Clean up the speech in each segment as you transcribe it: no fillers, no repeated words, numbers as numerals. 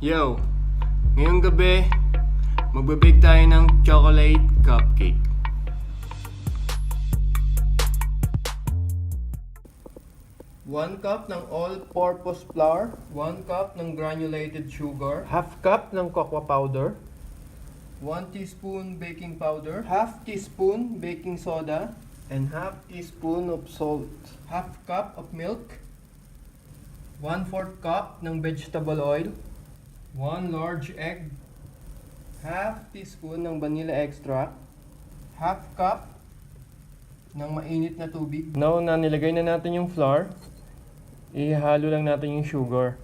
Yo! Ngayong gabi, magbabake tayo ng chocolate cupcake. One cup ng all-purpose flour, 1 cup ng granulated sugar, Half cup ng cocoa powder, 1 teaspoon baking powder, half teaspoon baking soda, and half teaspoon of salt. half cup of milk, 1/4 cup ng vegetable oil, 1 large egg, half teaspoon ng vanilla extract, half cup ng mainit na tubig. Now na nilagay na natin yung flour, ihalo lang natin yung sugar.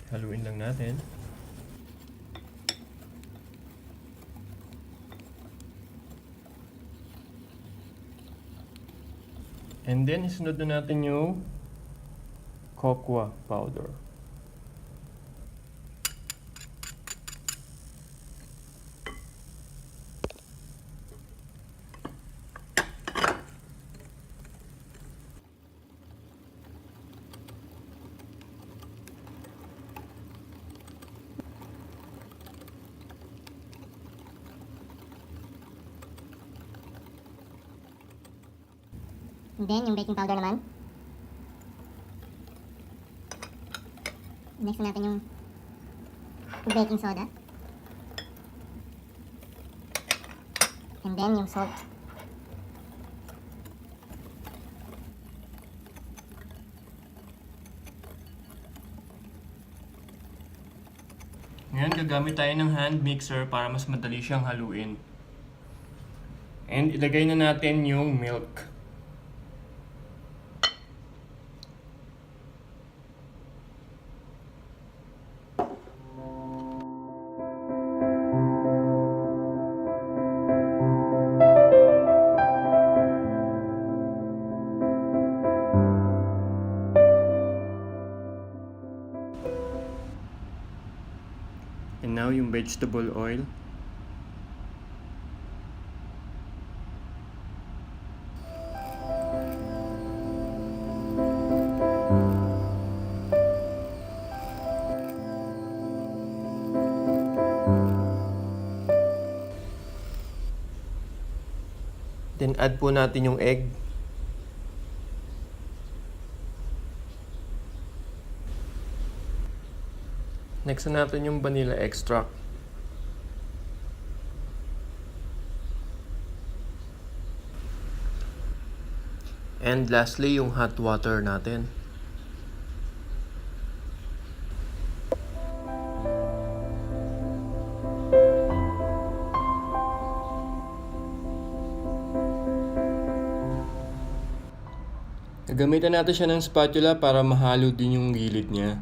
Haluin lang natin. And then, isunod na natin yung cocoa powder. And then, yung baking powder naman. Next na natin yung baking soda. And then, yung salt. Ngayon, gagamit tayo ng hand mixer para mas madali siyang haluin. And ilagay na natin yung milk. And now yung vegetable oil. Then add po natin yung egg. Next na natin yung vanilla extract. And lastly, yung hot water natin. Gagamitan natin siya ng spatula para mahalo din yung gilid niya.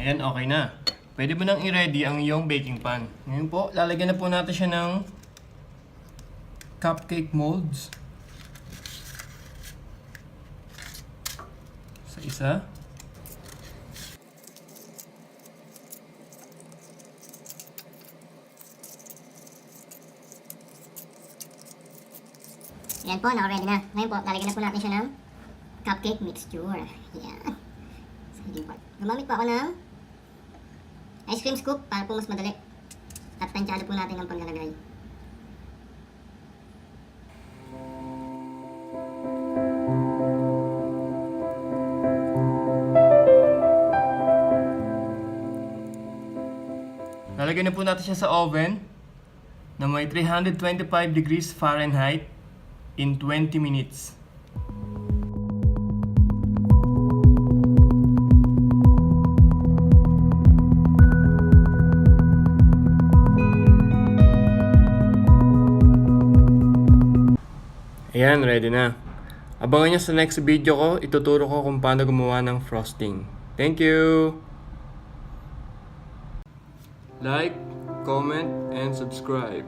Ayan, okay na. Pwede mo nang i-ready ang iyong baking pan. Ngayon po, lalagyan na po natin siya ng cupcake molds. Sa isa. Ayan po, naka-ready na. Ngayon po, lalagyan na po natin siya ng cupcake mixture. Ayan. Sa higing part. Gumamit po ako ng ice cream scoop para po mas madali. At tansyado po natin ang paglalagay. Lalagyan na po natin siya sa oven na may 325 degrees Fahrenheit in 20 minutes. Ayan, ready na. Abangan nyo sa next video ko, ituturo ko kung paano gumawa ng frosting. Thank you! Like, comment, and subscribe.